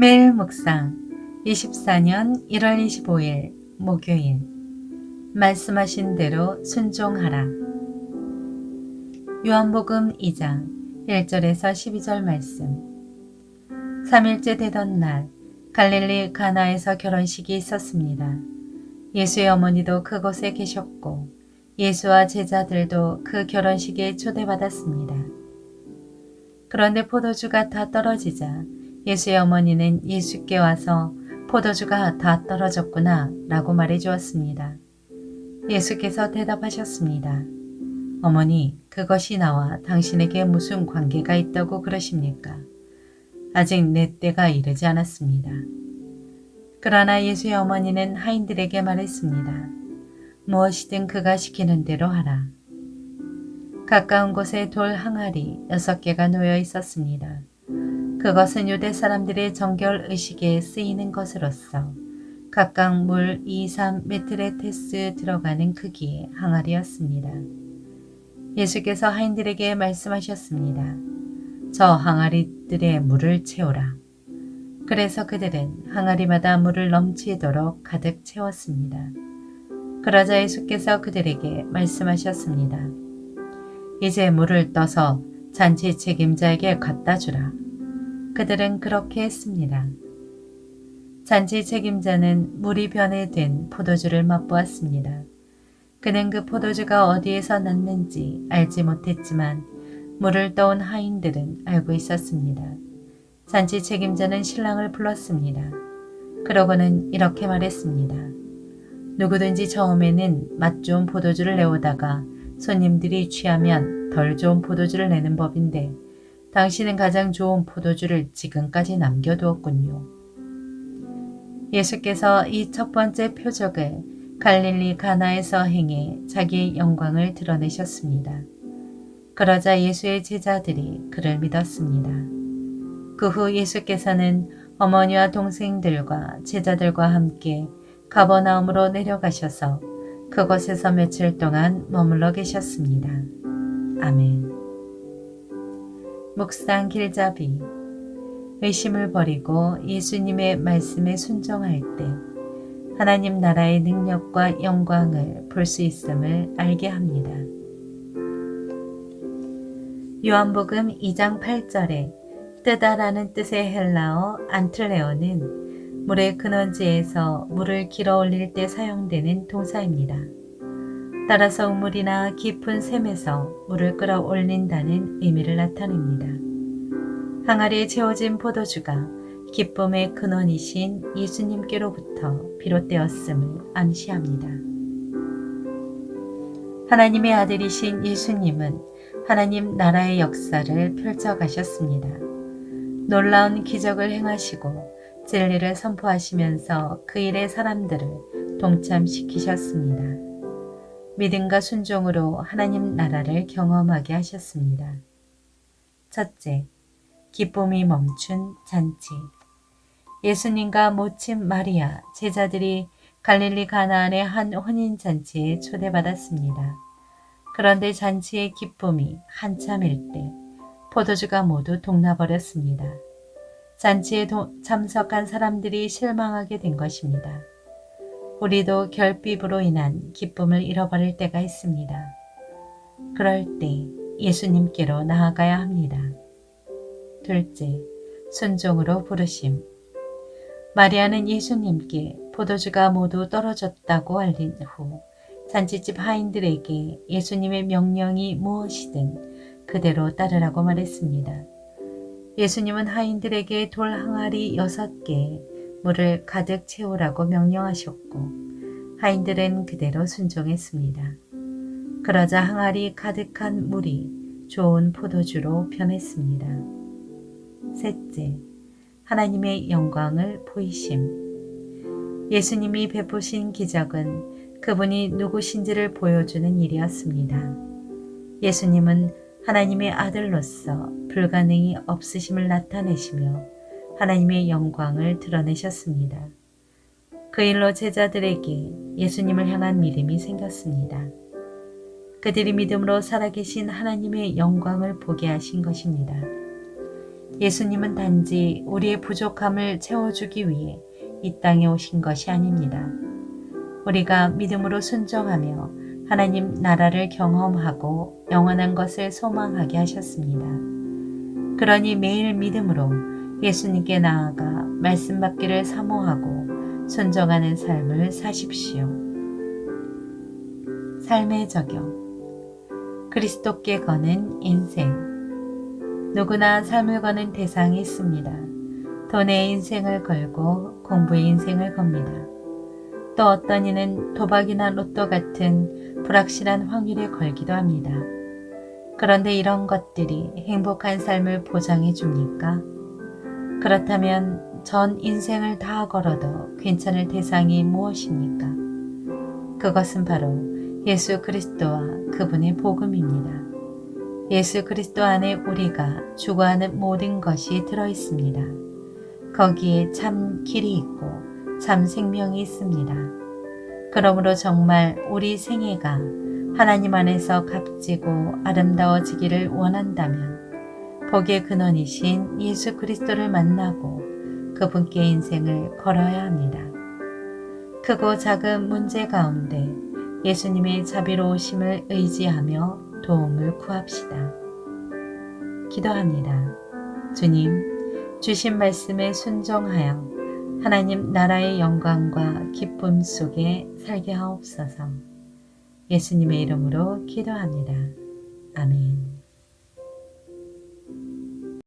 매일 묵상 24년 1월 25일 목요일 말씀하신 대로 순종하라. 요한복음 2장 1절에서 12절 말씀. 3일째 되던 날 갈릴리 가나에서 결혼식이 있었습니다. 예수의 어머니도 그곳에 계셨고 예수와 제자들도 그 결혼식에 초대받았습니다. 그런데 포도주가 다 떨어지자 예수의 어머니는 예수께 와서 포도주가 다 떨어졌구나 라고 말해 주었습니다. 예수께서 대답하셨습니다. 어머니, 그것이 나와 당신에게 무슨 관계가 있다고 그러십니까? 아직 내 때가 이르지 않았습니다. 그러나 예수의 어머니는 하인들에게 말했습니다. 무엇이든 그가 시키는 대로 하라. 가까운 곳에 돌 항아리 6개가 놓여 있었습니다. 그것은 유대 사람들의 정결 의식에 쓰이는 것으로서 각각 물 2-3메트레테스 들어가는 크기의 항아리였습니다. 예수께서 하인들에게 말씀하셨습니다. 저 항아리들의 물을 채우라. 그래서 그들은 항아리마다 물을 넘치도록 가득 채웠습니다. 그러자 예수께서 그들에게 말씀하셨습니다. 이제 물을 떠서 잔치 책임자에게 갖다 주라. 그들은 그렇게 했습니다. 잔치 책임자는 물이 변해된 포도주를 맛보았습니다. 그는 그 포도주가 어디에서 났는지 알지 못했지만 물을 떠온 하인들은 알고 있었습니다. 잔치 책임자는 신랑을 불렀습니다. 그러고는 이렇게 말했습니다. 누구든지 처음에는 맛 좋은 포도주를 내오다가 손님들이 취하면 덜 좋은 포도주를 내는 법인데 당신은 가장 좋은 포도주를 지금까지 남겨두었군요. 예수께서 이 첫 번째 표적을 갈릴리 가나에서 행해 자기의 영광을 드러내셨습니다. 그러자 예수의 제자들이 그를 믿었습니다. 그 후 예수께서는 어머니와 동생들과 제자들과 함께 가버나움으로 내려가셔서 그곳에서 며칠 동안 머물러 계셨습니다. 아멘. 묵상 길잡이. 의심을 버리고 예수님의 말씀에 순종할 때 하나님 나라의 능력과 영광을 볼 수 있음을 알게 합니다. 요한복음 2장 8절에 뜨다라는 뜻의 헬라어 안틀레어는 물의 근원지에서 물을 길어 올릴 때 사용되는 동사입니다. 따라서 우물이나 깊은 샘에서 물을 끌어올린다는 의미를 나타냅니다. 항아리에 채워진 포도주가 기쁨의 근원이신 예수님께로부터 비롯되었음을 암시합니다. 하나님의 아들이신 예수님은 하나님 나라의 역사를 펼쳐가셨습니다. 놀라운 기적을 행하시고 진리를 선포하시면서 그 일에 사람들을 동참시키셨습니다. 믿음과 순종으로 하나님 나라를 경험하게 하셨습니다. 첫째, 기쁨이 멈춘 잔치. 예수님과 모친 마리아, 제자들이 갈릴리 가나안의 한 혼인잔치에 초대받았습니다. 그런데 잔치의 기쁨이 한참일 때 포도주가 모두 동나버렸습니다. 잔치에 참석한 사람들이 실망하게 된 것입니다. 우리도 결핍으로 인한 기쁨을 잃어버릴 때가 있습니다. 그럴 때 예수님께로 나아가야 합니다. 둘째, 순종으로 부르심. 마리아는 예수님께 포도주가 모두 떨어졌다고 알린 후 잔치집 하인들에게 예수님의 명령이 무엇이든 그대로 따르라고 말했습니다. 예수님은 하인들에게 돌 항아리 6개에 물을 가득 채우라고 명령하셨고 하인들은 그대로 순종했습니다. 그러자 항아리 가득한 물이 좋은 포도주로 변했습니다. 셋째, 하나님의 영광을 보이심. 예수님이 베푸신 기적은 그분이 누구신지를 보여주는 일이었습니다. 예수님은 하나님의 아들로서 불가능이 없으심을 나타내시며 하나님의 영광을 드러내셨습니다. 그 일로 제자들에게 예수님을 향한 믿음이 생겼습니다. 그들이 믿음으로 살아계신 하나님의 영광을 보게 하신 것입니다. 예수님은 단지 우리의 부족함을 채워주기 위해 이 땅에 오신 것이 아닙니다. 우리가 믿음으로 순종하며 하나님 나라를 경험하고 영원한 것을 소망하게 하셨습니다. 그러니 매일 믿음으로 예수님께 나아가 말씀 받기를 사모하고 순종하는 삶을 사십시오. 삶의 적용. 그리스도께 거는 인생. 누구나 삶을 거는 대상이 있습니다. 돈의 인생을 걸고 공부의 인생을 겁니다. 또 어떤 이는 도박이나 로또 같은 불확실한 확률에 걸기도 합니다. 그런데 이런 것들이 행복한 삶을 보장해 줍니까? 그렇다면 전 인생을 다 걸어도 괜찮을 대상이 무엇입니까? 그것은 바로 예수 그리스도와 그분의 복음입니다. 예수 그리스도 안에 우리가 추구하는 모든 것이 들어 있습니다. 거기에 참 길이 있고 참 생명이 있습니다. 그러므로 정말 우리 생애가 하나님 안에서 값지고 아름다워지기를 원한다면 복의 근원이신 예수 그리스도를 만나고 그분께 인생을 걸어야 합니다. 크고 작은 문제 가운데 예수님의 자비로우심을 의지하며 도움을 구합시다. 기도합니다. 주님, 주신 말씀에 순종하여 하나님 나라의 영광과 기쁨 속에 살게 하옵소서. 예수님의 이름으로 기도합니다. 아멘.